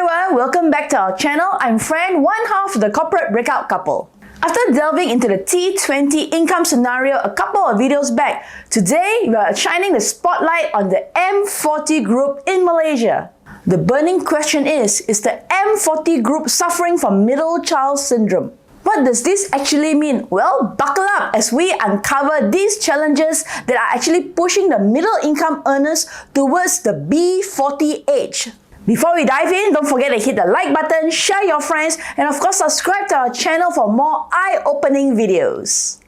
everyone, welcome back to our channel. I'm Fran, one half of the corporate breakout couple. After delving into the T20 income scenario a couple of videos back, today we are shining the spotlight on the M40 group in Malaysia. The burning question is the M40 group suffering from middle child syndrome? What does this actually mean? Well, buckle up as we uncover these challenges that are actually pushing the middle income earners towards the B40 age. Before we dive in, don't forget to hit the like button, share your friends, and of course subscribe to our channel for more eye-opening videos.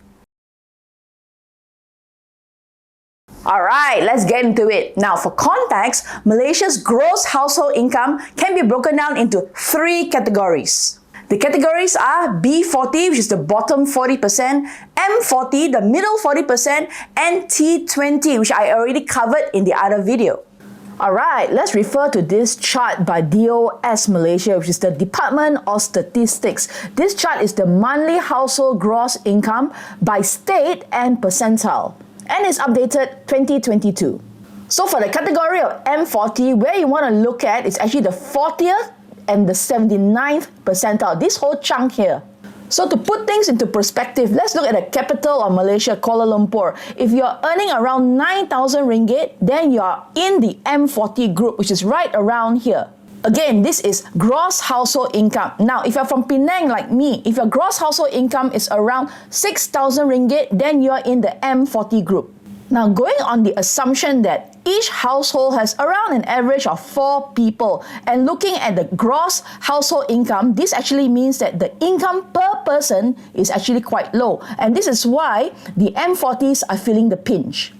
Alright, let's get into it. Now, for context, Malaysia's gross household income can be broken down into three categories. The categories are B40, which is the bottom 40%, M40, the middle 40%, and T20, which I already covered in the other video. Alright, let's refer to this chart by DOS Malaysia, which is the Department of Statistics. This chart is the monthly household gross income by state and percentile, and it's updated 2022. So for the category of M40, where you want to look at is actually the 40th and the 79th percentile, this whole chunk here. So to put things into perspective, let's look at the capital of Malaysia, Kuala Lumpur. If you're earning around 9,000 ringgit, then you're in the M40 group, which is right around here. Again, this is gross household income. Now, if you're from Penang like me, if your gross household income is around 6,000 ringgit, then you're in the M40 group. Now, going on the assumption that each household has around an average of 4 people, and looking at the gross household income, this actually means that the income per person is actually quite low, and this is why the M40s are feeling the pinch.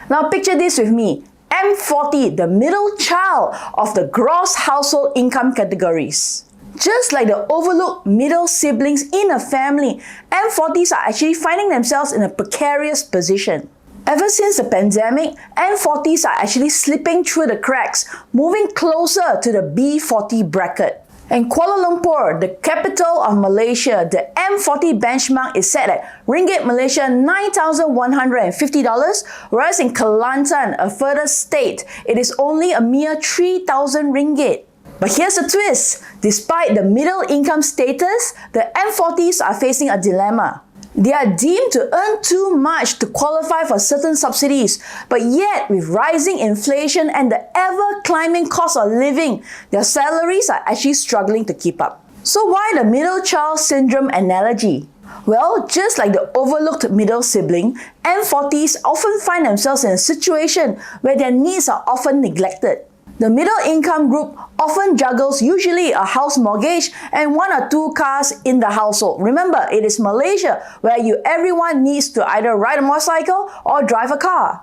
Now picture this with me. M40, the middle child of the gross household income categories. Just like the overlooked middle siblings in a family, M40s are actually finding themselves in a precarious position. Ever since the pandemic, M40s are actually slipping through the cracks, moving closer to the B40 bracket. In Kuala Lumpur, the capital of Malaysia, the M40 benchmark is set at Ringgit Malaysia $9,150, whereas in Kelantan, a further state, it is only a mere 3,000 ringgit. But here's the twist. Despite the middle income status, the M40s are facing a dilemma. They are deemed to earn too much to qualify for certain subsidies, but yet with rising inflation and the ever-climbing cost of living, their salaries are actually struggling to keep up. So why the middle child syndrome analogy? Well, just like the overlooked middle sibling, M40s often find themselves in a situation where their needs are often neglected. The middle income group often juggles usually a house mortgage and 1 or 2 cars in the household. Remember, it is Malaysia where everyone needs to either ride a motorcycle or drive a car.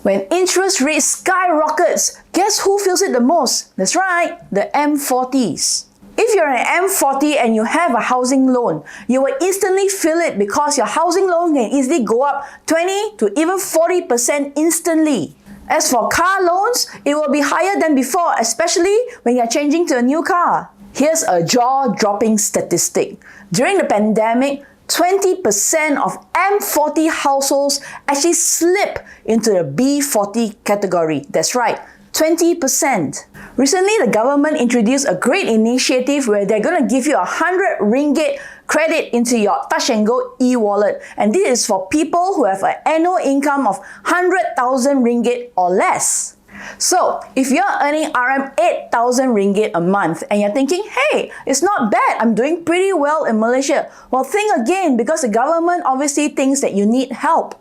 When interest rates skyrockets, guess who feels it the most? That's right, the M40s. If you're an M40 and you have a housing loan, you will instantly feel it because your housing loan can easily go up 20 to even 40% instantly. As for car loans, it will be higher than before, especially when you're changing to a new car. Here's a jaw-dropping statistic. During the pandemic, 20% of M40 households actually slip into the B40 category. That's right, 20%. Recently, the government introduced a great initiative where they're going to give you 100 ringgit credit into your Touch and Go e-wallet, and this is for people who have an annual income of 100,000 ringgit or less. So, if you're earning RM 8,000 ringgit a month and you're thinking, hey, it's not bad, I'm doing pretty well in Malaysia, well, think again, because the government obviously thinks that you need help.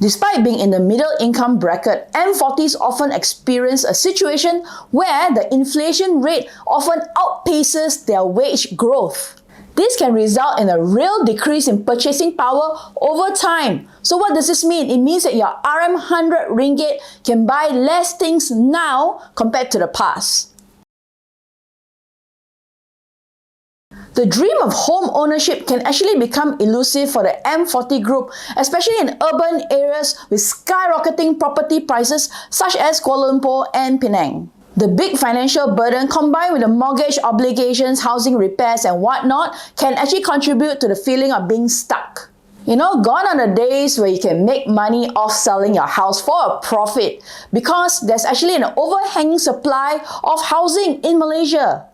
Despite being in the middle income bracket, M40s often experience a situation where the inflation rate often outpaces their wage growth. This can result in a real decrease in purchasing power over time. So what does this mean? It means that your RM 100 ringgit can buy less things now compared to the past. The dream of home ownership can actually become elusive for the M40 group, especially in urban areas with skyrocketing property prices such as Kuala Lumpur and Penang. The big financial burden combined with the mortgage obligations, housing repairs and whatnot can actually contribute to the feeling of being stuck. Gone are the days where you can make money off selling your house for a profit because there's actually an overhanging supply of housing in Malaysia.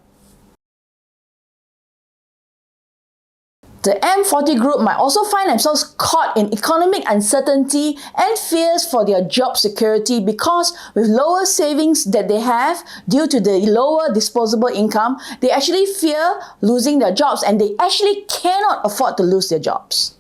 The M40 group might also find themselves caught in economic uncertainty and fears for their job security because with lower savings that they have due to the lower disposable income, they actually fear losing their jobs and they actually cannot afford to lose their jobs.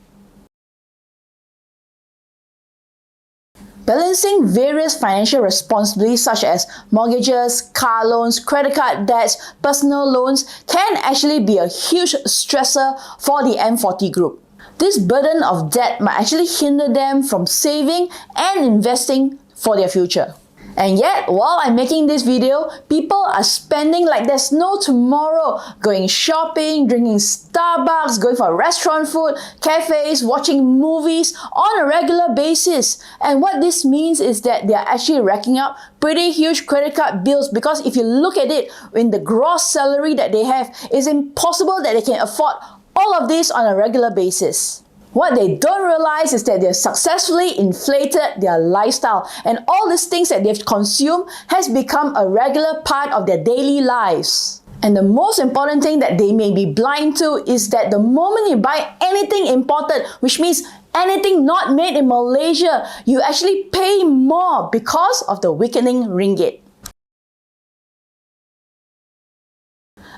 Balancing various financial responsibilities such as mortgages, car loans, credit card debts, personal loans can actually be a huge stressor for the M40 group. This burden of debt might actually hinder them from saving and investing for their future. And yet, while I'm making this video, people are spending like there's no tomorrow, going shopping, drinking Starbucks, going for restaurant food, cafes, watching movies on a regular basis. And what this means is that they're actually racking up pretty huge credit card bills because if you look at it, in the gross salary that they have, it's impossible that they can afford all of this on a regular basis. What they don't realize is that they've successfully inflated their lifestyle and all these things that they've consumed has become a regular part of their daily lives. And the most important thing that they may be blind to is that the moment you buy anything imported, which means anything not made in Malaysia, you actually pay more because of the weakening ringgit.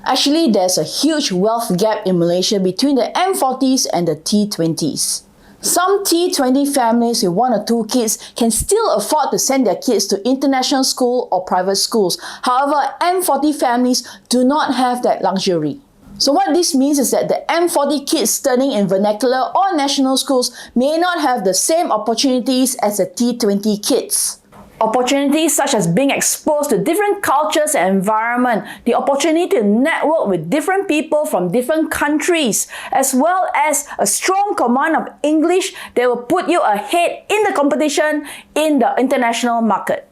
Actually, there's a huge wealth gap in Malaysia between the M40s and the T20s. Some T20 families with 1 or 2 kids can still afford to send their kids to international school or private schools. However, M40 families do not have that luxury. So what this means is that the M40 kids studying in vernacular or national schools may not have the same opportunities as the T20 kids. Opportunities such as being exposed to different cultures and environment, the opportunity to network with different people from different countries, as well as a strong command of English that will put you ahead in the competition in the international market.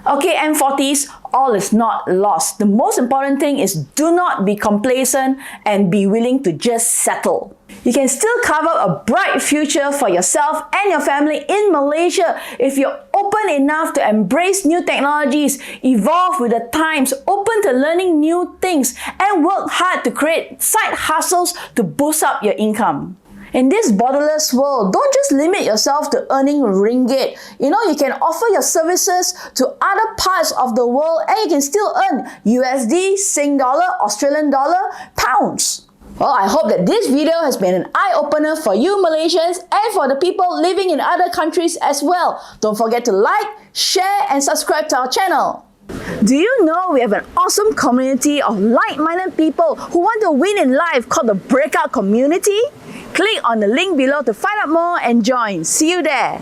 Okay, M40s, all is not lost. The most important thing is do not be complacent and be willing to just settle. You can still carve out a bright future for yourself and your family in Malaysia if you're open enough to embrace new technologies, evolve with the times, open to learning new things, and work hard to create side hustles to boost up your income. In this borderless world, don't just limit yourself to earning ringgit. You can offer your services to other parts of the world and you can still earn USD, Sing dollar, Australian dollar, pounds. Well, I hope that this video has been an eye-opener for you Malaysians and for the people living in other countries as well. Don't forget to like, share and subscribe to our channel. Do you know we have an awesome community of like-minded people who want to win in life called the Breakout community? Click on the link below to find out more and join. See you there!